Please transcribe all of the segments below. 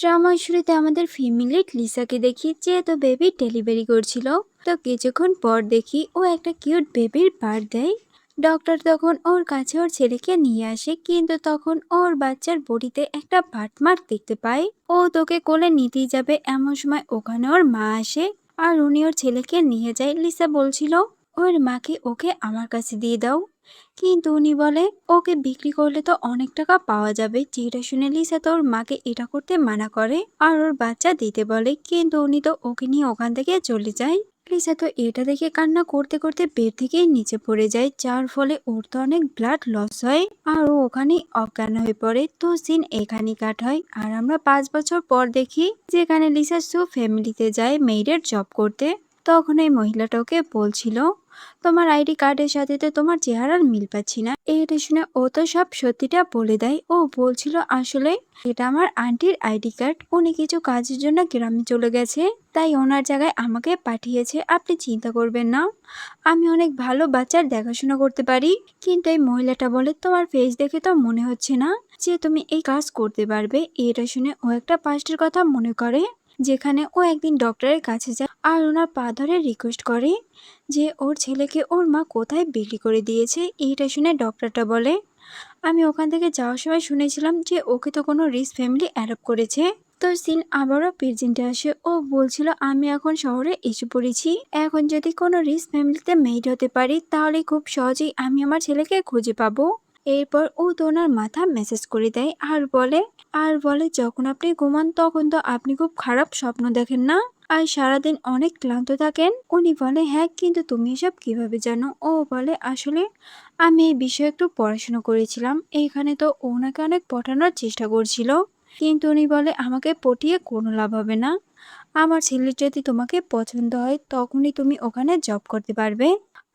ড্রামার শুরুতে আমাদের ফ্যামিলির লিসাকে দেখি যেহেতু বেবি ডেলিভারি করছিল। তো কিছুক্ষণ পর দেখি ও একটা কিউট বেবির বার্থ দেয়। ডক্টর তখন ওর কাছে ওর ছেলেকে নিয়ে আসে, কিন্তু তখন ওর বাচ্চার বডিতে একটা বার্থমার্ক দেখতে পায়। ও তোকে কোলে নিতেই যাবে, এমন সময় ওখানে ওর মা আসে আর উনি ওর ছেলেকে নিয়ে যায়। লিসা বলছিল ওর মাকে ওকে আমার কাছে দিয়ে দাও, কিন্তু উনি বলে ওকে বিক্রি করলে তো অনেক টাকা পাওয়া যাবে। যেটা শুনে লিসা তো ওর মাকে এটা করতে মানা করে আর ওর বাচ্চা দিতে বলে, কিন্তু উনি তো ওকে নিয়ে ওখান থেকে চলে যায়। লিসা তো এটা দেখে কান্না করতে করতে বেড থেকেই নিচে পড়ে যায়, যার ফলে ওর তো অনেক ব্লাড লস হয় আর ও ওখানেই অজ্ঞান হয়ে পড়ে। তো সিন এখানেই কাট হয় আর আমরা 5 বছর পর দেখি যেখানে লিসা সু ফ্যামিলিতে যায় মেইডের জব করতে। তখন এই মহিলাটা ওকে বলছিল তোমার আইডি কার্ডের সাথে তো তোমার চেহারার মিল পাচ্ছি না। এটা শুনে ও তো সব সত্যিটা বলে দেয়। ও বলছিল আসলে এটা আমার আন্টির আইডি কার্ড, উনি কিছু কাজের জন্য গ্রামে চলে গেছে, তাই ওনার জায়গায় আমাকে পাঠিয়েছে। আপনি চিন্তা করবেন না, আমি অনেক ভালো বাচ্চার দেখাশোনা করতে পারি। কিন্তু এই মহিলাটা বলে তোমার ফেস দেখে তো মনে হচ্ছে না যে তুমি এই কাজ করতে পারবে। এটা শুনে ও একটা পাস্টের কথা মনে করে, যেখানে ও একদিন ডক্টরের কাছে যায় আর ওনার পা ধরে রিকোয়েস্ট করে যে ওর ছেলেকে ওর মা কোথায় বিক্রি করে দিয়েছে। এইটা শুনে ডক্টরটা বলে আমি ওখান থেকে যাওয়ার সময় শুনেছিলাম যে ওকে তো কোনো রিচ ফ্যামিলি অ্যাডপ্ট করেছে। তো সিন আবারও প্রেজেন্টে আসে। ও বলছিল আমি এখন শহরে এসে পড়েছি, এখন যদি কোনো রিচ ফ্যামিলিতে মেইড হতে পারি তাহলে খুব সহজেই আমি আমার ছেলেকে খুঁজে পাবো। এরপর ও তো ওনার মাথা মেসেজ করে দেয় আর বলে যখন আপনি ঘুমান তখন তো আপনি খুব খারাপ স্বপ্ন দেখেন না আর সারাদিন অনেক ক্লান্ত থাকেন। উনি বলে হ্যাঁ, কিন্তু তুমি এসব কিভাবে জানো? ও বলে আসলে আমি এই বিষয়ে একটু পড়াশোনা করেছিলাম। এইখানে তো ওনাকে অনেক পটানোর চেষ্টা করছিল, কিন্তু উনি বলে আমাকে পটিয়ে কোনো লাভ হবে না। আমার ছেলের যদি তোমাকে পছন্দ হয় তখনই তুমি ওখানে জব করতে পারবে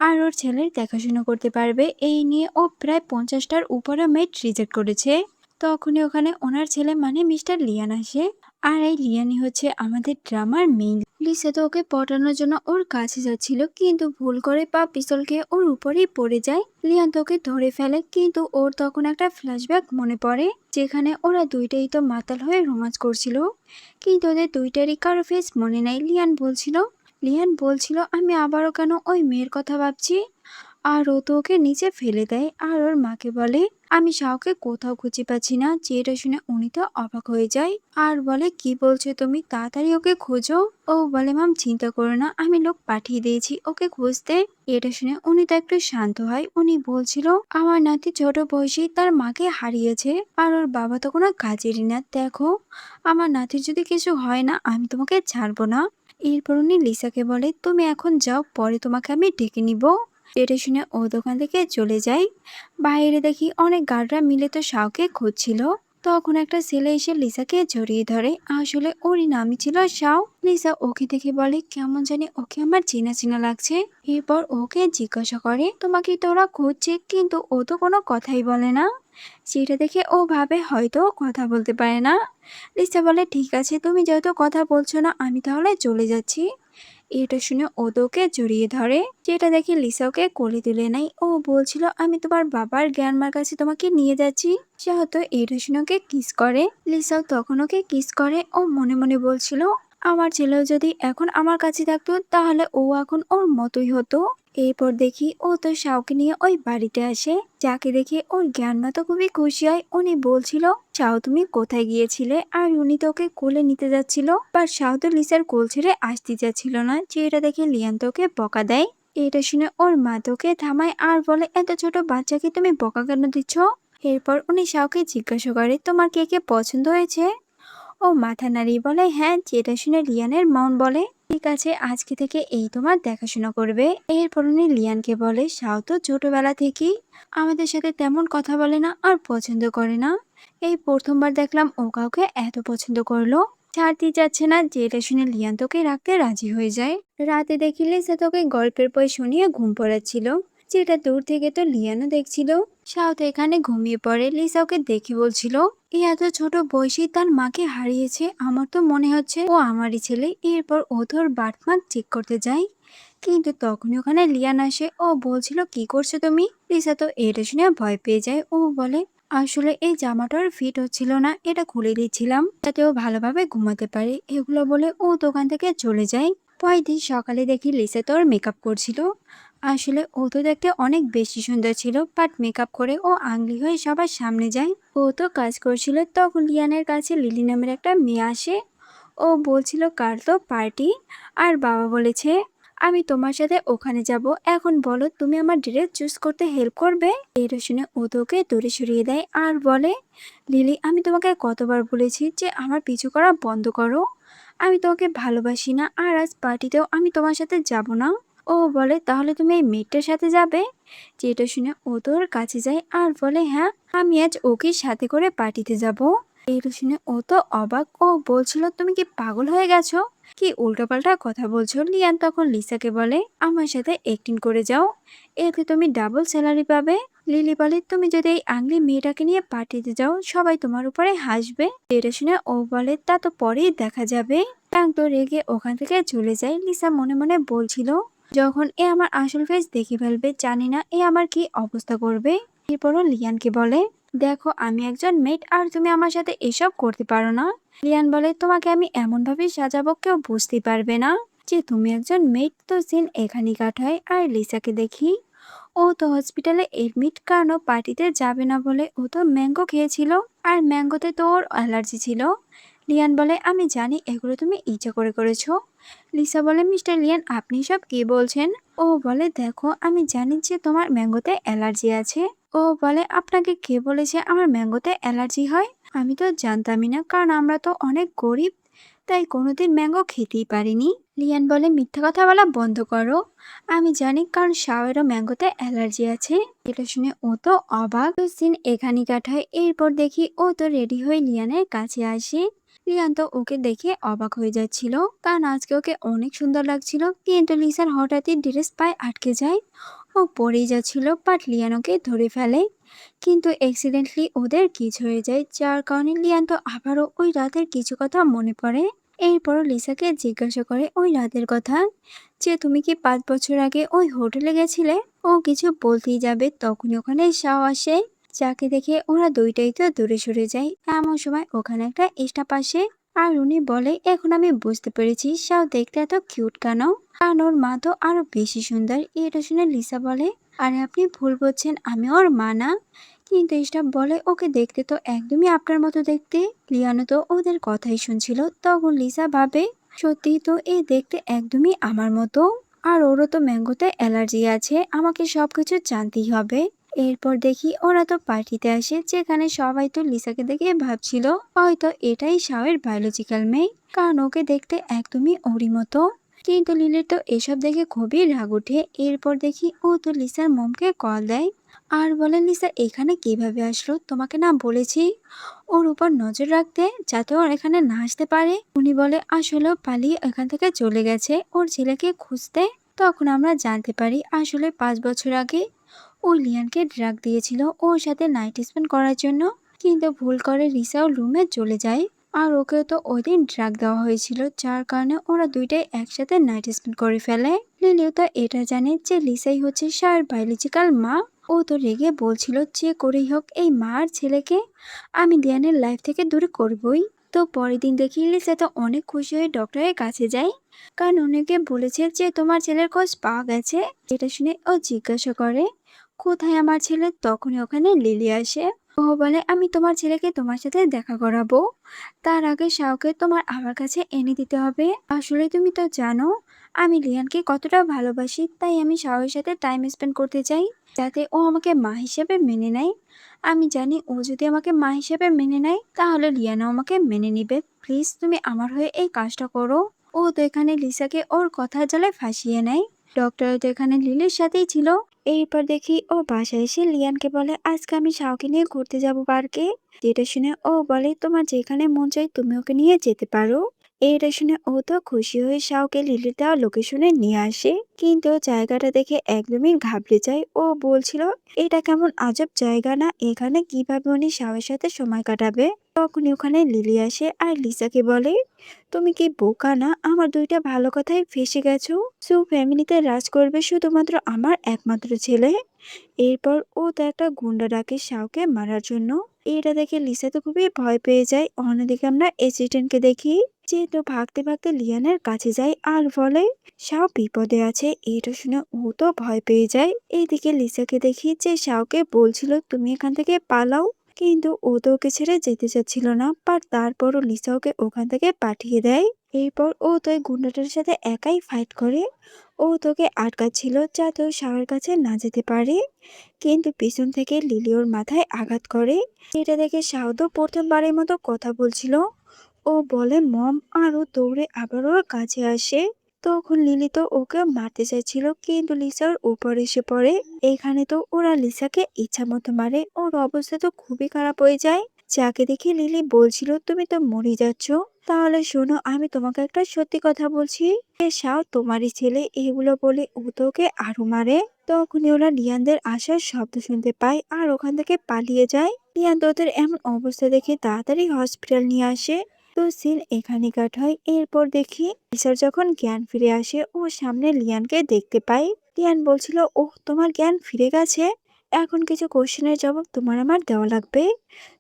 আর ওর ছেলের দেখাশোনা করতে পারবে। এই নিয়ে ও প্রায় 50টার উপরে মেয়েট রিজেক্ট করেছে। তখনই ওখানে ওনার ছেলে মানে মিস্টার লিয়ান আসে আর এই লিয়ানি হচ্ছে আমাদের ড্রামার মেইন। লিসা তো ওকে পটানোর জন্য ওর কাছে যাচ্ছিল, কিন্তু ভুল করে পা পিছল খেয়ে ওর উপরেই পড়ে যায়। লিয়ান তো ওকে ধরে ফেলে, কিন্তু ওর তখন একটা ফ্ল্যাশব্যাক মনে পড়ে যেখানে ওরা দুইটাই তো মাতাল হয়ে রোমাঞ্চ করছিল, কিন্তু ওদের দুইটারই কারো ফেস মনে নাই। লিয়ান বলছিল আমি আবারও কেন ওই মেয়ের কথা ভাবছি, আর ও তো ওকে নিচে ফেলে দেয় আর ওর মাকে বলে আমি শাওকে কোথাও খুঁজে পাচ্ছি না। যেটা শুনে উনি তো অবাক হয়ে যায় আর বলে কি বলছো তুমি, তাড়াতাড়ি ওকে খোঁজো। ও বলে মাম চিন্তা করো না, আমি লোক পাঠিয়ে দিয়েছি ওকে খুঁজতে। এটা শুনে উনি তো একটু শান্ত হয়। উনি বলছিল আমার নাতি ছোট বয়সেই তার মাকে হারিয়েছে আর ওর বাবা তো কোনো কাজেরই না। দেখো আমার নাতির যদি কিছু হয় না আমি তোমাকে ছাড়বো না। এরপর উনি লিসাকে বলে তুমি এখন যাও, পরে তোমাকে আমি ডেকে নিব। এটা শুনে ও দোকান থেকে চলে যায়। বাইরে দেখি অনেক গার্ডরা মিলে তো শাওকে খুঁজছিল। তখন একটা ছেলে এসে লিসাকে জড়িয়ে ধরে, আসলে ওরই নামই ছিল শাও। লিসা ওকে দেখে বলে কেমন জানি ওকে আমার চেনা চেনা লাগছে। এরপর ওকে জিজ্ঞাসা করে তোমাকে তোরা খুঁজছে, কিন্তু ও তো কোনো কথাই বলে না। সেটা দেখে ও ভাবে হয়তো কথা বলতে পারে না। লিসা বলে ঠিক আছে, তুমি যেহেতু কথা বলছো না আমি তাহলে চলে যাচ্ছি। এটা শুনে ও তো ওকে জড়িয়ে ধরে, যেটা দেখে লিসা ওকে কোলে তুলে নেয়। ও বলছিল আমি তোমার বাবার গ্র্যান্ডমার কাছে তোমাকে নিয়ে যাচ্ছি। সে হয়তো এটা শুনে ওকে কিস করে। লিসাও তখন ওকে কিস করে। ও মনে মনে বলছিল আমার ছেলেও যদি এখন আমার কাছে থাকতো তাহলে ও এখন ওর মতোই হতো। এরপর দেখি ও তো শাওকে নিয়ে ওই বাড়িতে আসে, যাকে দেখে ওর জ্ঞানমা তো খুবই খুশি হয়। উনি বলছিল শাও তুমি কোথায় গিয়েছিলে, আর উনি তো ওকে কোলে নিতে যাচ্ছিল, বাট শাও তো লিসার কোল ছেড়ে আসতে যাচ্ছিল না। যেটা দেখে লিয়ান তোকে বকা দেয়। এটা শুনে ওর মা তোকে থামায় আর বলে এত ছোট বাচ্চাকে তুমি বকা কেন দিচ্ছ। এরপর উনি শাওকে জিজ্ঞাসা করে তোমার কে কে পছন্দ হয়েছে। ও মাথা নাড়িয়ে বলে হ্যাঁ। যেটা শুনে লিয়ানের মন বলে ঠিক আছে, আজকে থেকে এই তোমার দেখাশোনা করবে। এরপর উনি লিয়ানকে বলে শাও তো ছোটবেলা থেকেই আমাদের সাথে তেমন কথা বলে না আর পছন্দ করে না, এই প্রথমবার দেখলাম ও কাউকে এত পছন্দ করলো, ছাড়তেই যাচ্ছে না। যেটা শুনে লিয়ান তোকে রাখতে রাজি হয়ে যায়। রাতে দেখি লিসা তোকে গল্পের বই শুনিয়ে ঘুম পড়াচ্ছিল, যেটা দূর থেকে তো লিয়ানও দেখছিল। শাও তো এখানে ঘুমিয়ে পড়ে। লিসা ওকে দেখে বলছিল এই এত ছোট বয়সেই তার মাকে হারিয়েছে, আমার তো মনে হচ্ছে ও আমারই ছেলে। এরপর ও তোর বার্থমার্ক চেক করতে যায়, কিন্তু তখনই ওখানে লিয়ান আসে। ও বলছিল কি করছো তুমি। লিসা তো এটা শুনে ভয় পেয়ে যায়। ও বলে আসলে এই জামাটার ফিট হচ্ছিল না, এটা খুলে দিচ্ছিলাম যাতে ও ভালোভাবে ঘুমাতে পারে। এগুলো বলে ও দোকান থেকে চলে যায়। পরের দিন সকালে দেখি লিসা তো ওর মেকআপ করছিল। আসলে ও তো দেখতে অনেক বেশি সুন্দর ছিল, বাট মেকআপ করে ও আংলি হয়ে সবার সামনে যায়। ও তো কাজ করছিল, তখন লিয়ানের কাছে লিলি নামের একটা মেয়ে আসে। ও বলছিল কার তো পার্টি, আর বাবা বলেছে আমি তোমার সাথে ওখানে যাব। এখন বলো তুমি আমার ড্রেস চুজ করতে হেল্প করবে? এটা শুনে ও তোকে দূরে সরিয়ে দেয় আর বলে, লিলি আমি তোমাকে কতবার বলেছি যে আমার পিছু করা বন্ধ করো। আমি তোমাকে ভালোবাসি না, আর আজ পার্টিতেও আমি তোমার সাথে যাব না। ও বলে তাহলে তুমি এই মেয়েটার সাথে যাবে? যেটা শুনে ও তোর কাছে যায় আর বলে হ্যাঁ, আমি আজ ওকে সাথে করে পার্টিতে যাব। এটা শুনে ও তো অবাক। ও বলছিল তুমি কি পাগল হয়ে গেছো? কি উল্টোপাল্টা কথা বলছো? লিয়ান তখন লিসাকে বলে আমার সাথে অ্যাক্টিং করে যাও, এতে তুমি ডাবল স্যালারি পাবে। লিলি বলে তুমি যদি এই আংলি মেয়েটাকে নিয়ে পার্টিতে যাও সবাই তোমার উপরে হাসবে। এটা শুনে ও বলে তা তো পরেই দেখা যাবে। ট্যাং তো রেগে ওখান থেকে চলে যায়। লিসা মনে মনে বলছিল যখন এ আমার আসল ফেস দেখে ফেলবে জানি না এ আমার কি অবস্থা করবে। এরপরও লিয়ানকে বলে দেখো আমি একজন মেট আর তুমি আমার সাথে এসব করতে পারো না। লিয়ান বলে তোমাকে আমি এমন ভাবে সাজাবো কেউ বুঝতে পারবে না যে তুমি একজন মেট। তো সিন এখানেই কাটায় আর লিসাকে দেখি ও তো হসপিটালে এডমিট, কারণ ও পার্টিতে যাবে না বলে ও তো ম্যাঙ্গো খেয়েছিল আর ম্যাঙ্গোতে তো ওর অ্যালার্জি ছিল। লিয়ান বলে আমি জানি এগুলো তুমি ইচ্ছা করে করেছো। লিসা বলে মিস্টার লিয়ান আপনি সব কি বলছেন? ও বলে দেখো আমি জানি যে তোমার ম্যাঙ্গোতে অ্যালার্জি আছে। ও বলে আপনাকে কে বলেছে আমার ম্যাঙ্গোতে অ্যালার্জি হয়? আমি তো জানতামই না, কারণ আমরা তো অনেক গরিব, তাই কোনোদিন ম্যাঙ্গো খেতেই পারিনি। লিয়ান বলে মিথ্যা কথা বলা বন্ধ করো, আমি জানি কারণ শাওয়েরও ম্যাঙ্গোতে অ্যালার্জি আছে। এটা শুনে ও তো অবাক। তো সিন এখানেই কাটায়। এরপর দেখি ও তো রেডি হয়ে লিয়ানের কাছে আসে। লিয়ান তো ওকে দেখে অবাক হয়ে যাচ্ছিল, কারণ আজকে ওকে অনেক সুন্দর লাগছিল। কিন্তু লিসার হঠাৎই ড্রেস পায়ে আটকে যায়, ও পড়েই যাচ্ছিল, বাট লিয়ান ওকে ধরে ফেলে। কিন্তু অ্যাক্সিডেন্টলি ওদের কিস হয়ে যায়, যার কারণে লিয়ান তো আবারও ওই রাতের কিছু কথা মনে পড়ে। এরপরও লিসাকে জিজ্ঞাসা করে ওই রাতের কথা, যে তুমি কি 5 বছর আগে ওই হোটেলে গেছিলে। ও কিছু বলতেই যাবে তখনই ওখানে শাও আসে, যাকে দেখে ওরা দুইটাই তো দূরে সরে যায়। এমন সময় ওখানে একটা স্টাফ আসে আর উনি বলে এখন আমি বুঝতে পেরেছি শাও দেখতে এত কিউট কেন, কারণ ওর মা তো আরো বেশি সুন্দর। এটা শুনে লিসা বলে আরে আপনি ভুল বলছেন, আমি ওর মা না। কিন্তু স্টাফ বলে ওকে দেখতে তো একদমই আপনার মতো দেখতে। লিয়ানো তো ওদের কথাই শুনছিল। তখন লিসা ভাবে সত্যি তো এ দেখতে একদমই আমার মতো, আর ওরও তো ম্যাঙ্গোতে অ্যালার্জি আছে, আমাকে সবকিছু জানতেই হবে। এরপর দেখি ওরা তো পার্টিতে আসে, যেখানে সবাই তো লিসাকে দেখে ভাবছিল হয়তো এটাই শাওয়ের বায়োলজিক্যাল মেয়ে, কারণ ওকে দেখতে একদমই ওরই মতো। কিন্তু লিলির তো এসব দেখে খুবই রাগ ওঠে। এরপর দেখি ও তো লিসার মমকে কল দেয় আর বলে লিসা এখানে কিভাবে আসলো, তোমাকে না বলেছি ওর উপর নজর রাখতে যাতে ওর এখানে না আসতে পারে। উনি বলে আসলে ও পালিয়ে এখান থেকে চলে গেছে ওর ছেলেকে খুঁজতে। তখন আমরা জানতে পারি আসলে 5 বছর আগে ও লিয়ানকে ড্রাগ দিয়েছিল ওর সাথে নাইট স্পেন্ড করার জন্য, কিন্তু ভুল করে রিসাও রুমে চলে যায়। আর ওকেও তো ওই দিন ড্রাগ দেওয়া হয়েছিল, যার কারণে ওরা দুইটাই একসাথে নাইট স্পেন্ড করে ফেলে। লিলিও তো এটা জানে যে লিসাই হচ্ছে শার বায়োলজিক্যাল মা। ও তো রেগে বলছিল যে করেই হোক এই মা আর ছেলেকে আমি লিয়ানের লাইফ থেকে দূরে করবই। তো পরের দিন দেখি লিসা তো অনেক খুশি হয়ে ডক্টরের কাছে যায়, কারণ অনেকে বলেছে যে তোমার ছেলের খোঁজ পাওয়া গেছে। এটা শুনে ও জিজ্ঞাসা করে কোথায় আমার ছেলে। তখনই ওখানে লিলি আসে। ও বলে আমি তোমার ছেলেকে তোমার সাথে দেখা করাবো, তার আগে শাওকে তোমার আমার কাছে এনে দিতে হবে। আসলে তুমি তো জানো আমি লিয়ানকে কতটা ভালোবাসি, তাই আমি শাওয়ের সাথে টাইম স্পেন্ড করতে চাই যাতে ও আমাকে মা হিসেবে মেনে নেয়। আমি জানি ও যদি আমাকে মা হিসেবে মেনে নেয় তাহলে লিয়ানও আমাকে মেনে নিবে। প্লিজ তুমি আমার হয়ে এই কাজটা করো। ও তো এখানে লিসাকে ওর কথার জালে ফাঁসিয়ে নেয়। ডক্টর তো এখানে লিলির সাথেই ছিল। এরপর দেখি ও বাসায় এসে লিয়ানকে বলে আজকে আমি শাওকে নিয়ে ঘুরতে যাব পার্কে। যেটা শুনে ও বলে তোমার যেখানে মন চাই তুমি ওকে নিয়ে যেতে পারো। এটা শুনে ও তো খুশি হয়ে শাওকে লিলির দেওয়া লোকেশনে নিয়ে আসে, কিন্তু জায়গাটা দেখে একদমই ঘাবড়ে যায়। ও বলছিল এটা কেমন আজব জায়গা না, এখানে কিভাবে উনি শাওয়ের সাথে সময় কাটাবে। তখনই ওখানে লিলি আসে আর লিসাকে বলে তুমি কি বোকা না, আমার দুইটা ভালো কথায় ফেসে গেছো। সো ফ্যামিলিতে রাজ করবে শুধুমাত্র আমার একমাত্র ছেলে। এরপর ও তো একটা গুন্ডা ডাকে শাওকে মারার জন্য। এটা দেখে লিসা তো খুবই ভয় পেয়ে যায়। অন্যদিকে আমরা এসিস্ট্যান্টকে দেখি যে তো ভাগতে ভাগতে লিয়ানের কাছে যায় আর বলে শাও বিপদে আছে। এটা শুনে ও তো ভয় পেয়ে যায়। এইদিকে লিসাকে দেখি যে শাওকে বলছিল তুমি এখান থেকে পালাও, কিন্তু ও তো ওকে ছেড়ে যেতে চাচ্ছিল না। বাট তারপরও লিসা ওকে ওখান থেকে পাঠিয়ে দেয়। এরপর ও তো ওই গুন্ডাটার সাথে একাই ফাইট করে। ও তোকে আটকাচ্ছিল যাতে ও শাওয়ের কাছে না যেতে পারে, কিন্তু পিছন থেকে লিলি ওর মাথায় আঘাত করে। এটা দেখে শাও তো প্রথমবারের মতো কথা বলছিল। ও বলে মম, আর ও দৌড়ে আবার ওর কাছে আসে। তখন লিলি তো ওকে মারতে চাইছিল, কিন্তু লিসা ওর উপর এসে পড়ে। এখানে তো ওরা লিসাকে ইচ্ছা মতো মারে। ওর অবস্থা তো খুবই খারাপ হয়ে যায়। যাকে দেখে লিলি বলছিল তুমি তো মরে যাচ্ছ, তাহলে শোনো আমি তোমাকে একটা সত্যি কথা বলছি, এ শাও তোমারই ছেলে। এগুলো বলে ও তো ওকে আরো মারে। তখনই ওরা লিয়ানদের আসার শব্দ শুনতে পায় আর ওখান থেকে পালিয়ে যায়। লিয়ান তো ওদের এমন অবস্থা দেখে তাড়াতাড়ি হসপিটাল নিয়ে আসে। তো সিন এখানে কাট হয়। এরপর দেখি লিসার যখন জ্ঞান ফিরে আসে ও সামনে লিয়ানকে দেখতে পাই। লিয়ান বলছিল ওহ তোমার জ্ঞান ফিরে গেছে, এখন কিছু কোশ্চেনের জবাব তোমার আমার দেওয়া লাগবে।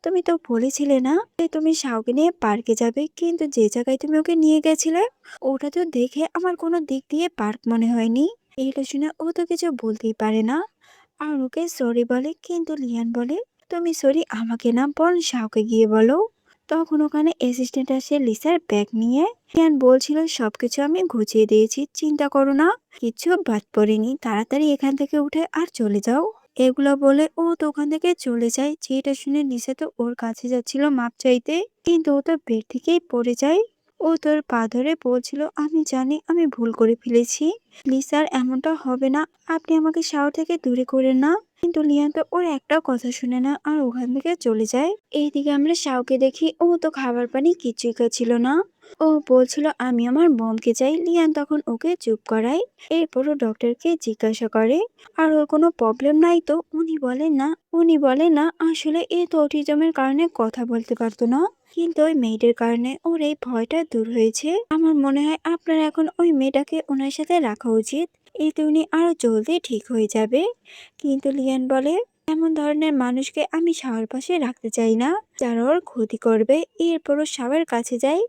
তুমি তো বলেছিলে না যে তুমি শাওকে নিয়ে পার্কে যাবে, কিন্তু যে জায়গায় তুমি ওকে নিয়ে গেছিলে ওটা তো দেখে আমার কোনো দিক দিয়ে পার্ক মনে হয়নি। এইটা শুনে ও তো কিছু বলতেই পারে না আর ওকে সরি বলে, কিন্তু লিয়ান বলে তুমি সরি আমাকে না বরং শাওকে গিয়ে বলো। তখন ওখানে অ্যাসিস্ট্যান্ট আসে লিসার ব্যাগ নিয়ে। লিয়ান বলছিল সবকিছু আমি গুছিয়ে দিয়েছি, চিন্তা করো না, কিচ্ছু বাদ পড়েনি, তাড়াতাড়ি এখান থেকে উঠে আর চলে যাও। এগুলো বলে ও তো ওখান থেকে চলে যায়। যেটা শুনে লিসা তো ওর কাছে যাচ্ছিল মাপ চাইতে, কিন্তু ও তো বেড থেকেই পড়ে যায়। ও তোর পা ধরে বলছিল আমি জানি আমি ভুল করে ফেলেছি, লিসার এমনটা হবে না, আপনি আমাকে শাওয়ার থেকে দূরে করেন না। কিন্তু লিয়ান তো ওর একটাও কথা শুনে না আর ওখান থেকে চলে যায়। এইদিকে আমরা শাওকে দেখি ও তো খাবার পানি কিছুই খাচ্ছিল না। ও বলছিল আমি আমার বোনকে চাই। লিয়ান তখন ওকে চুপ করায়। এরপরও ডক্টরকে জিজ্ঞাসা করে আর ওর কোনো প্রবলেম নাই তো। উনি বলে না আসলে এই তো অটিজমের কারণে কথা বলতে পারতো না, কিন্তু ওই মেয়েটার কারণে ওর এই ভয়টা দূর হয়েছে। আমার মনে হয় আপনার এখন ওই মেয়েটাকে ওনার সাথে রাখা উচিত, এতে উনি আরো জলদি ঠিক হয়ে যাবে। কিন্তু লিয়ান বলে এমন ধরনের মানুষকে আমি শাওয়ার পাশে রাখতে চাই না যারা ওর ক্ষতি করবে। এরপরও শাওয়ার কাছে যাই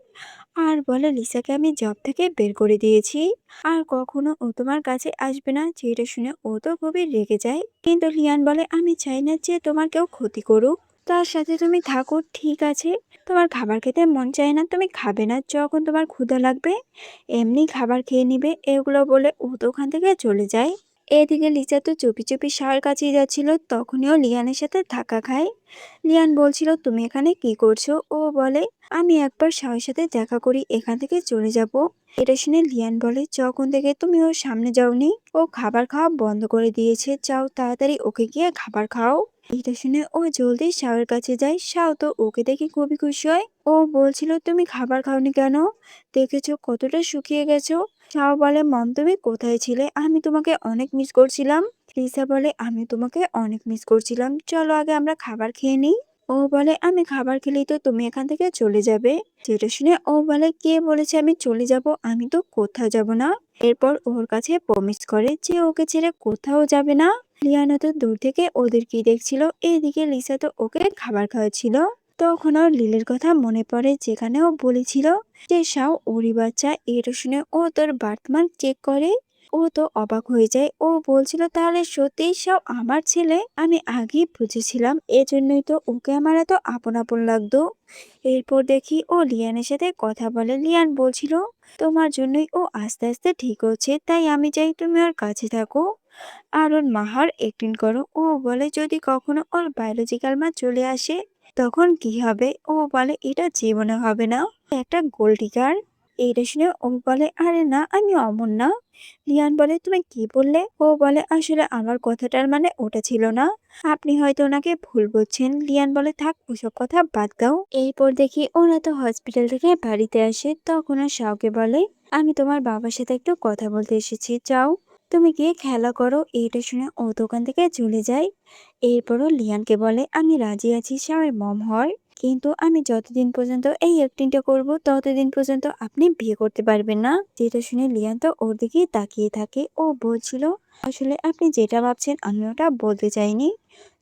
আর বলে লিসাকে আমি জব থেকে বের করে দিয়েছি, আর কখনো ও তোমার কাছে আসবে না। যেটা শুনে ও তো খুবই রেগে যায়। কিন্তু লিয়ান বলে আমি চাই না যে তোমার কেউ ক্ষতি করুক, তার সাথে তুমি থাকো ঠিক আছে। তোমার খাবার খেতে মন চায় না, তুমি খাবে না, যখন তোমার ক্ষুধা লাগবে এমনি খাবার খেয়ে নিবে। এগুলো বলে ও তো ওখান থেকে চলে যায়। এদিকে লিসা তো চুপি চুপি শাওয়ার কাছে যাচ্ছিল, তখনই ও লিয়ানের সাথে ধাক্কা খায়। লিয়ান বলছিল তুমি এখানে কি করছো? ও বলে আমি একবার শাওয়ার সাথে দেখা করি এখান থেকে চলে যাব। এটা শুনে লিয়ান বলে যখন থেকে তুমি ওর সামনে যাওনি ও খাবার খাওয়া বন্ধ করে দিয়েছে, যাও তাড়াতাড়ি ওকে গিয়ে খাবার খাও। এটা শুনে ও জলদি শাওয়ার কাছে যায়। শাও তো ওকে দেখে খুবই খুশি হয়। ও বলছিল তুমি খাবার খাওনি কেন, দেখেছো কতটা শুকিয়ে গেছো। শাও বলে মম তুমি কোথায় ছিলে, আমি তোমাকে অনেক মিস করছিলাম। লিসা বলে আমি তোমাকে অনেক মিস করছিলাম, চলো আগে আমরা খাবার খেয়ে নিই। ও বলে আমি খাবার খেলেই তো তুমি এখান থেকে চলে যাবে। যেটা শুনে ও বলে কে বলেছে আমি চলে যাব, আমি তো কোথাও যাব না। এরপর ওর কাছে প্রমিস করে যে ওকে ছেড়ে কোথাও যাবে না। লিয়ানা তো দূর থেকে ওদেরকেই দেখছিল। এদিকে লিসা তো ওকে খাবার খাওয়াচ্ছিল। তখন ওর লিলের কথা মনে পড়ে, যেখানে ও বলেছিল যে শাও ওরই বাচ্চা। এটা শুনে ও তোর বার্থমার্ক চেক করে। ও তো অবাক হয়ে যায়। ও বলছিল তাহলে সত্যিই সব আমার ছেলে, আমি আগেই বুঝেছিলাম, এজন্যই তো ওকে আমার এত আপন আপন লাগতো। এরপর দেখি ও লিয়ানের সাথে কথা বলে। লিয়ান বলছিল তোমার জন্যই ও আস্তে আস্তে ঠিক হচ্ছে, তাই আমি চাই তুমি ওর কাছে থাকো আর ওর মাহার অ্যাক্টিং করো। ও বলে যদি কখনো ওর বায়োলজিক্যাল মা চলে আসে তখন কি হবে? ও বলে এটা জীবনে হবে না, একটা গোল্ড ডিগার। এইটা শুনে ও বলে আরে না আমি অমর না। লিয়ান বলে তুমি কি বললে? ও বলে আসলে আমার কথাটার মানে ওটা ছিল না, আপনি হয়তো ওনাকে ভুল বলছেন। লিয়ান বলে থাক ওসব কথা বাদ দাও। এরপর দেখি ওরা তো হসপিটাল থেকে বাড়িতে আসে। তখন আর শাওকে বলে আমি তোমার বাবার সাথে একটু কথা বলতে এসেছি, যাও তুমি গিয়ে খেলা করো। এইটা শুনে ও দোকান থেকে চলে যায়। এরপরও লিয়ানকে বলে আমি রাজি আছি শাওয়ের মম হওয়ার। কিন্তু আমি যতদিন পর্যন্ত এই অ্যাক্টিংটা করব ততদিন পর্যন্ত আপনি বিয়ে করতে পারবেন না। যেটা শুনে লিয়ান তো ওর দিকে তাকিয়ে থাকে। ও বলছিল, আসলে আপনি যেটা ভাবছেন আমি ওটা বলতে চাইনি।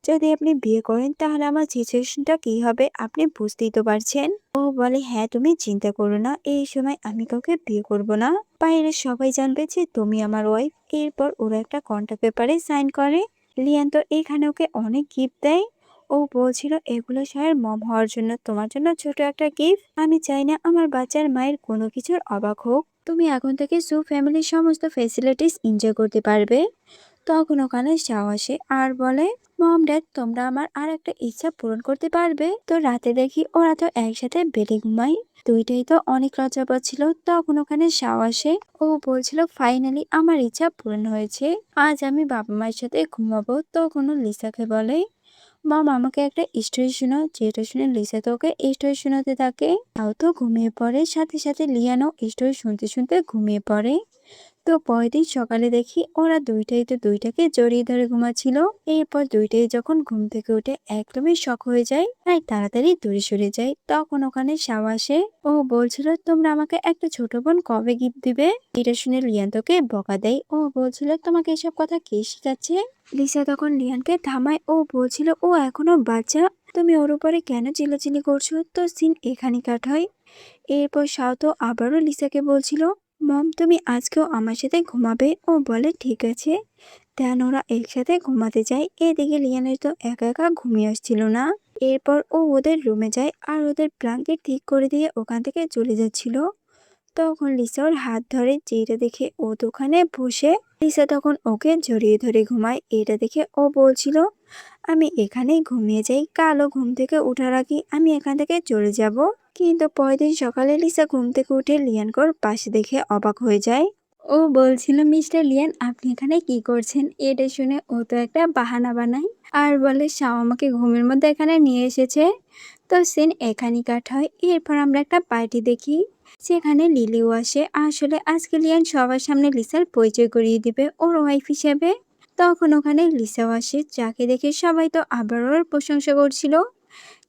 যদি আপনি বিয়ে করেন তাহলে আমার সিচুয়েশনটা কি হবে আপনি বুঝতেই তো পারছেন। ও বলে, হ্যাঁ তুমি চিন্তা করো না, এই সময় আমি কাউকে বিয়ে করব না। বাইরের সবাই জানবে যে তুমি আমার ওয়াইফ। এরপর ওরা একটা কন্ট্রাক্ট পেপারে সাইন করে। লিয়ান তো এখানে ওকে অনেক গিফট দেয়। ও বলছিল, এগুলো সবার মম হওয়ার জন্য, তোমার জন্য ছোট একটা গিফট। আমি চাই না আমার বাচ্চার মায়ের কোনো কিছুর অবাক হোক। তুমি এখন থেকে ফ্যামিলির সমস্ত ফেসিলিটিস এনজয় করতে পারবে। তখন ওখানে শাও আসে আর বলে, মম ড্যাড তোমরা আমার আর একটা ইচ্ছা পূরণ করতে পারবে? তো রাতে দেখি ওরা তো একসাথে বেডে ঘুমায়। দুইটাই তো অনেক লজ্জা পাচ্ছিল। তখন ওখানে শাও আসে। ও বলছিল, ফাইনালি আমার ইচ্ছা পূরণ হয়েছে, আজ আমি বাবা মায়ের সাথে ঘুমাবো। তখন ও লিসাকে বলে, মম আমাকে একটা স্টোরি শোনাও। যেটা শুনে লিসা তো ওকে স্টোরি শোনাতে থাকে। তাও তো ঘুমিয়ে পড়ে। সাথে সাথে লিয়ানও স্টোরি শুনতে শুনতে ঘুমিয়ে পড়ে। তো পরের দিন সকালে দেখি ওরা দুইটাই তো দুইটাকে জড়িয়ে ধরে ঘুমাচ্ছিল। এরপর দুইটাই যখন ঘুম থেকে উঠে একদমই শক হয়ে যায় আর তাড়াতাড়ি দূরে সরে যায়। তখন ওখানে শাওয়া আসে। ও বলছিল, তোমরা আমাকে একটা ছোট বোন কবে গিফট দিবে? এটা শুনে লিয়ান তোকে বকা দেয়। ও বলছিল, তোমাকে এসব কথা কে শিখাচ্ছে? লিসা তখন লিয়ানকে থামায়। ও বলছিল, ও এখনো বাচ্চা, তুমি ওর উপরে কেন চিল্লাচিল্লি করছো? তো সিন এখানে কাট হয়। এরপর শাও তো আবারও লিসাকে বলছিল, মম তুমি আজকেও আমার সাথে ঘুমাবে? ও বলে, ঠিক আছে। দেন ওরা একসাথে ঘুমাতে যায়। এদিকে লিয়ানের তো একা একা ঘুমিয়ে আসছিল না। এরপর ও ওদের রুমে যায় আর ওদের ব্ল্যাঙ্কেট ঠিক করে দিয়ে ওখান থেকে চলে যাচ্ছিল। তখন লিসা ওর হাত ধরে, যেটা দেখে ও দোকানে বসে। লিসা তখন ওকে জড়িয়ে ধরে ঘুমায়। এটা দেখে ও বলছিল, আমি এখানেই ঘুমিয়ে যাই, কালও ঘুম থেকে ওঠার আগে আমি এখান থেকে চলে যাব। কিন্তু পরের দিন সকালে লিসা ঘুম থেকে উঠে লিয়ানকে পাশে দেখে অবাক হয়ে যায়। ও বলছিল, মিস্টার লিয়ান আপনি এখানে কি করছেন? এটা শুনে ও তো একটা বাহানা বানায় আর বলে, শাও আমাকে ঘুমের মধ্যে এখানে নিয়ে এসেছে। তো সিন এখানেই কাট হয়। এরপর আমরা একটা পার্টি দেখি, সেখানে লিলিও আসে। আসলে আজকে লিয়ান সবার সামনে লিসার পরিচয় করিয়ে দিবে ওর ওয়াইফ হিসেবে। তখন ওখানে লিসাও আসে, যাকে দেখে সবাই তো আবার ওর প্রশংসা করছিল।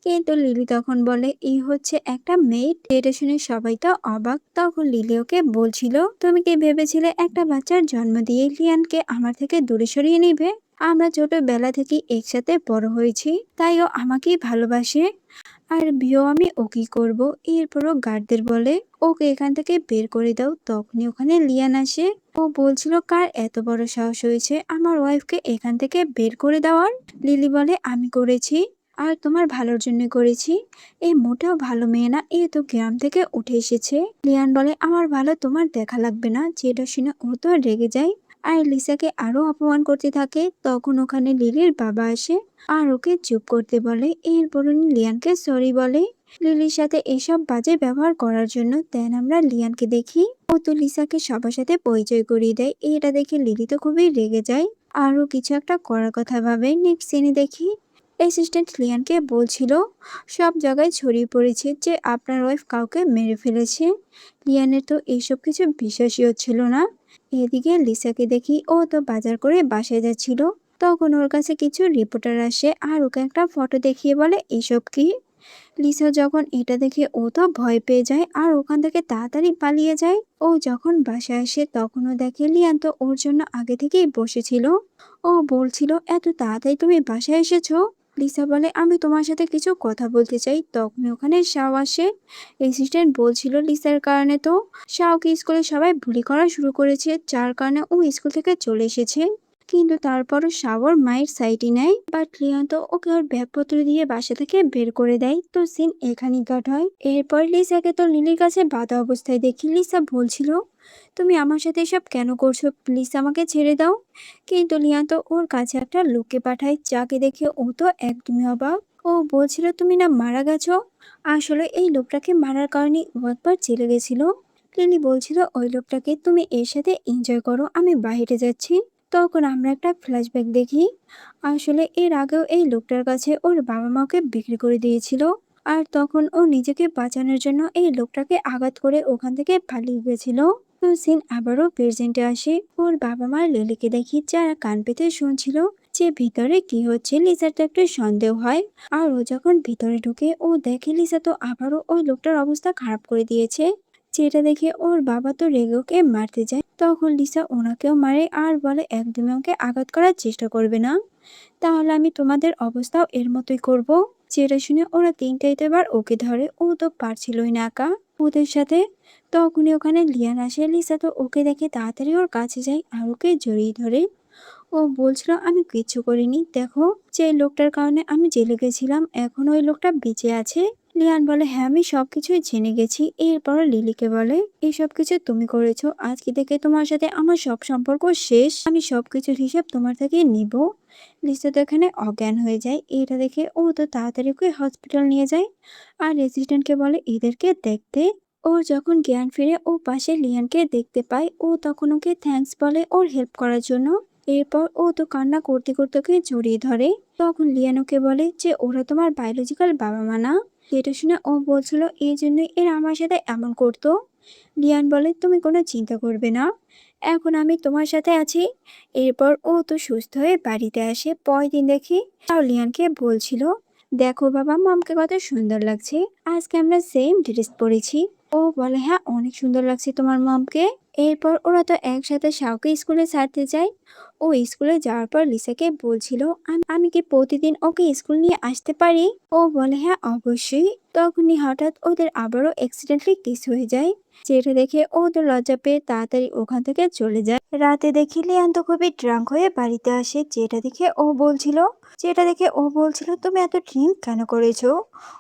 কিন্তু লিলি তখন বলে, এই হচ্ছে একটা মেয়ে। এটা শুনে সবাই তো অবাক। তখন লিলি ওকে বলছিল, তুমি কি ভেবেছিলে একটা বাচ্চার জন্ম দিয়ে লিয়ানকে আমার থেকে দূরে সরিয়ে নিবে? আমরা ছোটবেলা থেকে একসাথে বড় হয়েছি, তাই ও আমাকেই ভালোবাসে। আর বিয়েও আমি ওকেই করব। এরপরও গার্ডদের বলে, ওকে এখান থেকে বের করে দাও। তখনই ওখানে লিয়ান আসে। ও বলছিল, কার এত বড় সাহস হয়েছে আমার ওয়াইফকে এখান থেকে বের করে দেওয়ার? লিলি বলে, আমি করেছি, আর তোমার ভালোর জন্য করেছি। এ মোটেও ভালো মেয়ে না, এ তো গ্রাম থেকে উঠে এসেছে। লিয়ান বলে, আমার ভালো তোমার দেখা লাগবে না। যেটা শুনে ও তো রেগে যায় আর লিসাকে আরো অপমান করতে থাকে। তখন ওখানে লিলির বাবা আসে আর ওকে চুপ করতে বলে। এরপর উনি লিয়ানকে সরি বলে লিলির সাথে এসব বাজে ব্যবহার করার জন্য। দেন আমরা লিয়ানকে দেখি, ও তো লিসাকে সবার সাথে পরিচয় করিয়ে দেয়। এটা দেখে লিলি তো খুবই রেগে যায়, আরো কিছু একটা করার কথা ভাবে। নেক্সট সিনে দেখি, অ্যাসিস্ট্যান্ট লিয়ানকে বলছিল, সব জায়গায় ছড়িয়ে পড়েছে যে আপনার ওয়াইফ কাউকে মেরে ফেলেছে। লিয়ানের তো এইসব কিছু বিশ্বাসই হচ্ছিল না। এদিকে লিসাকে দেখি, ও তো বাজার করে বাসায় যাচ্ছিল। তখন ওর কাছে কিছু রিপোর্টার আসে আর ওকে একটা ফটো দেখিয়ে বলে, এসব কি? লিসা যখন এটা দেখে ও তো ভয় পেয়ে যায় আর ওখান থেকে তাড়াতাড়ি পালিয়ে যায়। ও যখন বাসায় আসে তখনও দেখে লিয়ান তো ওর জন্য আগে থেকেই বসেছিল। ও বলছিল, এত তাড়াতাড়ি তুমি বাসায় এসেছো? লিসা বলে, আমি তোমার সাথে কিছু কথা বলতে চাই। তখন ওখানে শাও আসে। অ্যাসিস্ট্যান্ট বলছিল, লিসার কারণে তো শাওকে স্কুলে সবাই বুলি করা শুরু করেছে, যার কারণে ও স্কুল থেকে চলে এসেছে। কিন্তু তারপরও শাওর মায়ের সাইডই নেয়। বাট লিয়ান তো ওকে ওর ব্যাগপত্র দিয়ে বাসা থেকে বের করে দেয়। তো সিন এখানেই কাট হয়। এরপর লিসাকে তো লিলির কাছে বাঁধা অবস্থায় দেখি। লিসা বলছিল, তুমি আমার সাথে এসব কেন করছো? প্লিজ আমাকে ছেড়ে দাও। কিন্তু লিয়ান তো ওর কাছে একটা লোককে পাঠায়, যাকে দেখে ও তো একদমই অবাক। ও বলছিল, তুমি না মারা গেছো? আসলে এই লোকটাকে মারার কারণে ও একবার জেলে গেছিল। লিলি বলছিল, ওই লোকটাকে তুমি এর সাথে এনজয় করো, আমি বাইরে যাচ্ছি। তখন আমরা একটা ফ্ল্যাশব্যাক দেখি। আসলে এর আগেও এই লোকটার কাছে ওর বাবা মাকে বিক্রি করে দিয়েছিল। আর তখন ও নিজেকে বাঁচানোর জন্য এই লোকটাকে আঘাত করে ওখান থেকে পালিয়ে গেছিল। তো সিন আবারও প্রেজেন্টে আসে। ওর বাবা মা লিলিকে দেখি, যারা কান পেতে শুনছিল যে ভিতরে কি হচ্ছে। লিসার তো একটু সন্দেহ হয়। আর ও যখন ভিতরে ঢুকে ও দেখে লিসা তো আবারও ওই লোকটার অবস্থা খারাপ করে দিয়েছে। যেটা দেখে ওর বাবা তো রেগে ওকে মারতে যায়। তখন লিসা ওনাকেও মারে আর বলে একদমই ওকে আঘাত করার চেষ্টা করবে না, তাহলে আমি তোমাদের অবস্থাও এর মতোই করব। যেটা শুনে ওরা তিনটাই তো এবার ওকে ধরে। ও তো পারছিলই না একা ওদের সাথে। তখনই ওখানে লিয়ান আসে। লিসা তো ওকে দেখে তাড়াতাড়ি ওর কাছে যায় আর ওকে জড়িয়ে ধরে। ও বলছিল আমি কিচ্ছু করিনি, দেখো যে লোকটার কারণে আমি জেলে গেছিলাম এখন ওই লোকটা বেঁচে আছে। লিয়ান বলে হ্যাঁ আমি সবকিছুই জেনে গেছি। এরপর লিলিকে বলে এই সব কিছু তুমি করেছো, আজকে থেকে তোমার সাথে আমার সব সম্পর্ক শেষ, আমি সবকিছুর হিসাব তোমার থেকে নিব। লিসা তো এখানে অজ্ঞান হয়ে যায়। এটা দেখে ও তো তাড়াতাড়ি করে হসপিটাল নিয়ে যায় আর রেসিডেন্টকে বলে এদেরকে দেখতে। ওর যখন জ্ঞান ফিরে ও পাশে লিয়ানকে দেখতে পায়। ও তখন ওকে থ্যাঙ্কস বলে ওর হেল্প করার জন্য। এরপর ও তো কান্না করতে করতে ওকে জড়িয়ে ধরে। তখন লিয়ান ওকে বলে যে ওরা তোমার বায়োলজিক্যাল বাবা মা না। যেটা শুনে ও বলছিল এই জন্যই এরা আমার সাথে এমন করতো। লিয়ান বলে তুমি কোনো চিন্তা করবে না, এখন আমি তোমার সাথে আছি। এরপর ও তো সুস্থ হয়ে বাড়িতে আসে। পরের দিন দেখি তাও লিয়ানকে বলছিল দেখো বাবা মমকে কত সুন্দর লাগছে, আজকে আমরা সেম ড্রেস পরেছি। ও বলে হ্যাঁ অনেক সুন্দর লাগছে তোমার মমকে। এরপর ওরা তো একসাথে শাওকে স্কুলে ছাড়তে যায়। ও স্কুলে যাওয়ার পর লিসাকে বলছিল আমি কি প্রতিদিন ওকে স্কুল নিয়ে আসতে পারি। ও বলে হ্যাঁ অবশ্যই। তখনই হঠাৎ ওদের আবারও অ্যাক্সিডেন্টলি কিস হয়ে যায়। যেটা দেখে ও তো লজ্জা পেয়ে তাড়াতাড়ি ওখান থেকে চলে যায়। রাতে দেখি লিয়ান তো খুবই ড্রাঙ্ক হয়ে বাড়িতে আসে। যেটা দেখে ও বলছিল তুমি এত ড্রিঙ্ক কেন করেছো।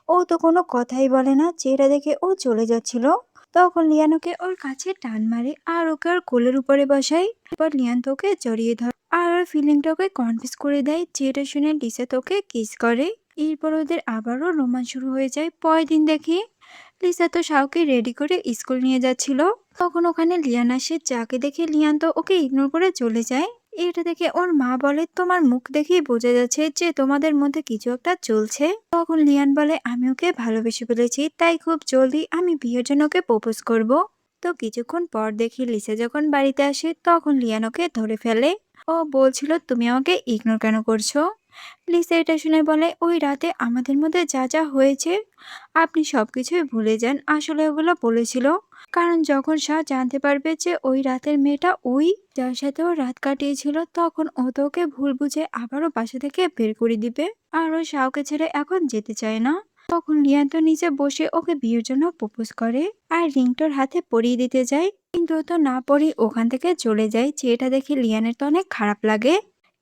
ও তো কোনো কথাই বলে না। যেটা দেখে ও চলে যাচ্ছিল। তখন লিয়ান ওকে ওর কাছে টান মারে আর ওকে ওর কোলের উপরে বসায়। এরপর লিয়ান তো ওকে জড়িয়ে ধরে আর ওর ফিলিংটা ওকে কনফিউজ করে দেয়। যেটা শুনে লিসা তোকে কিস করে। এরপর ওদের আবারও রোমান্স শুরু হয়ে যায়। পরের দিন দেখি লিসা তো শাওকে রেডি করে স্কুল নিয়ে যাচ্ছিল। তখন ওখানে লিয়ান আসে। যাকে দেখে লিয়ান তো ওকে ইগনোর করে চলে যায়। এটা দেখে ওর মা বলে তোমার মুখ দেখেই বোঝা যাচ্ছে যে তোমাদের মধ্যে কিছু একটা চলছে। তখন লিয়ান বলে আমি ওকে ভালোবেসে ফেলেছি, তাই খুব জলদি আমি বিয়ের জন্য ওকে প্রপোজ করব। তো কিছুক্ষণ পর দেখি লিসা যখন বাড়িতে আসে তখন লিয়ান ওকে ধরে ফেলে। ও বলছিল তুমি আমাকে ইগনোর কেন করছো। লিসা এটা শুনে বলে ওই রাতে আমাদের মধ্যে যা যা হয়েছে আপনি সবকিছুই ভুলে যান, আসলে ওগুলো বলেছিল কারণ যখন শাহ জানতে পারবে যে ওই রাতের মেয়েটা ওই যার সাথে ও রাত কাটিয়েছিল তখন ও তো ওকে ভুল বুঝে আবারও বাসা থেকে বের করে দিবে। আর ও শাহকে ছেড়ে এখন যেতে চায় না। তখন লিয়ান তো নিচে বসে ওকে বিয়ের জন্য প্রপোজ করে আর রিংটোর হাতে পরিয়ে দিতে যায়, কিন্তু ও তো না পরে ওখান থেকে চলে যায়। যেটা দেখে লিয়ানের তো অনেক খারাপ লাগে।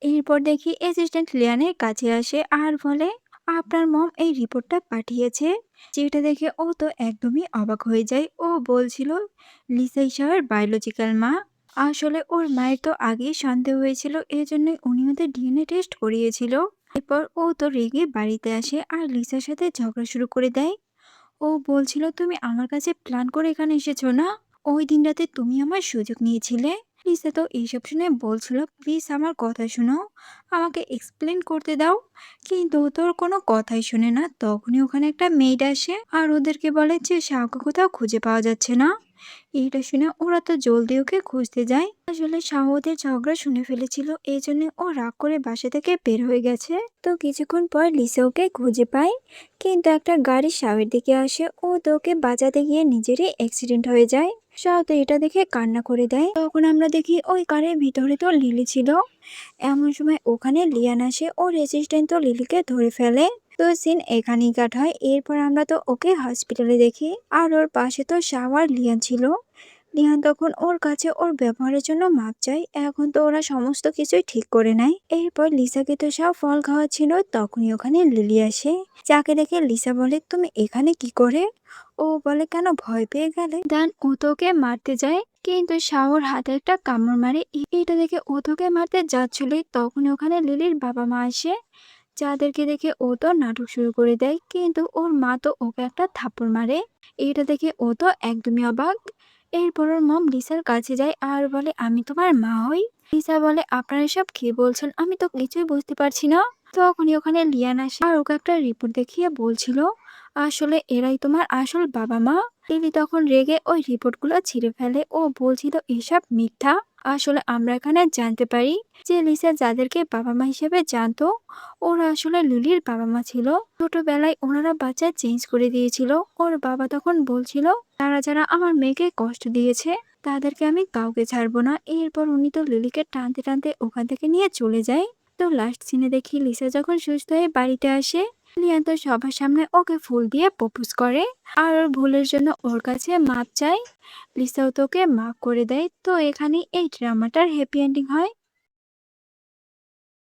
এরপর দেখি অ্যাসিস্ট্যান্ট লিয়ানের কাছে আসে আর বলে আপনার মম এই রিপোর্টটা পাঠিয়েছে। যেটা দেখে ও তো একদমই অবাক হয়ে যায়। ও বলছিল লিসা ঈশার বায়োলজিক্যাল মা। আসলে ওর মায়ের তো আগেই সন্দেহ হয়েছিল, এজন্যই উনি ওদের ডিএনএ টেস্ট করিয়েছিল। এরপর ও তো রেগে বাড়িতে আসে আর লিসার সাথে ঝগড়া শুরু করে দেয়। ও বলছিল তুমি আমার কাছে প্ল্যান করে এখানে এসেছো না, ওই দিন রাতে তুমি আমার সুযোগ নিয়েছিলে। লিসা তো এইসব শুনে বলছিল প্লিজ আমার কথা শোনো, আমাকে এক্সপ্লেন করতে দাও। কিন্তু ও তোর কোনো কথাই শুনে না। তখনই ওখানে একটা মেয়েড আসে আর ওদেরকে বলে যে শাহকে কোথাও খুঁজে পাওয়া যাচ্ছে না। এটা শুনে ওরা তো জলদি ওকে খুঁজতে যায়। আসলে শাহ ওদের ঝগড়া শুনে ফেলেছিল, এই জন্য ও রাগ করে বাসা থেকে বের হয়ে গেছে। তো কিছুক্ষণ পর লিসা ওকে খুঁজে পায়, কিন্তু একটা গাড়ি শাওয়ের দিকে আসে। ও তো ওকে বাঁচাতে গিয়ে নিজেরই অ্যাক্সিডেন্ট হয়ে যায়। শাও তো এটা দেখে কান্না করে দেয়। তখন আমরা দেখি ওই কারের ভিতরে তো লিলি ছিল। এমন সময় ওখানে লিয়ান আসে। ও রেসিস্ট্যান্ট তো লিলিকে ধরে ফেলে। তো সিন এখানেই কাট হয়। এরপর আমরা তো ওকে হসপিটালে দেখি আর ওর পাশে তো শাও আর লিয়ান ছিল। লিয়ান তখন ওর কাছে ওর ব্যবহারের জন্য মাপ চায়। এখন তো ওরা সমস্ত কিছুই ঠিক করে নেয়। এরপর লিসাকে তো সব ফল খাওয়াচ্ছিল। তখনই ওখানে লিলি আসে। যাকে দেখে লিসা বলে তুমি এখানে কি করে। ও বলে কেন ভয় পেয়ে গেলে। দেন ও তোকে মারতে যায়, কিন্তু শাওর হাতে একটা কামড় মারে। এটা দেখে ও তোকে মারতে যাচ্ছিল। তখন ওখানে লিলির বাবা মা আসে, যাদেরকে দেখে ও তো নাটক শুরু করে দেয়, কিন্তু ওর মা তো ওকে একটা থাপ্পড় মারে। এটা দেখে ও তো একদমই অবাক। এরপর ওর মম লিসার কাছে যায় আর বলে আমি তোমার মা হই। লিসা বলে আপনারা এসব কি বলছেন, আমি তো কিছুই বুঝতে পারছি না। তখনই ওখানে লিয়ান আসে আর ওকে একটা রিপোর্ট দেখিয়ে বলছিল আসলে এরাই তোমার আসল বাবা মা। লিলি তখন রেগে ওই রিপোর্টগুলো ছিঁড়ে ফেলে ও বলছিল এসব মিথ্যা। আসলে আমরা এখানে জানতে পারি যে লিসা যাদেরকে বাবা মা হিসেবে জানতো, ওরা আসলে লিলির বাবা মা ছিল। ছোটবেলায় ওনারা বাচ্চা চেঞ্জ করে দিয়েছিল। ওর বাবা তখন বলছিল, তারা যারা আমার মেয়েকে কষ্ট দিয়েছে তাদেরকে আমি কাউকে ছাড়বো না। এরপর উনি তো লিলিকে টানতে টানতে ওখান থেকে নিয়ে চলে যায়। তো লাস্ট সিনে দেখি লিসা যখন সুস্থ হয়ে বাড়িতে আসে, লিয়ান তো সবার সামনে ওকে ফুল দিয়ে প্রপোজ করে আর ওর ভুলের জন্য ওর কাছে মাপ চায়। লিসাও তোকে মাফ করে দেয়। তো এখানে এই ড্রামাটার হ্যাপি এন্ডিং হয়।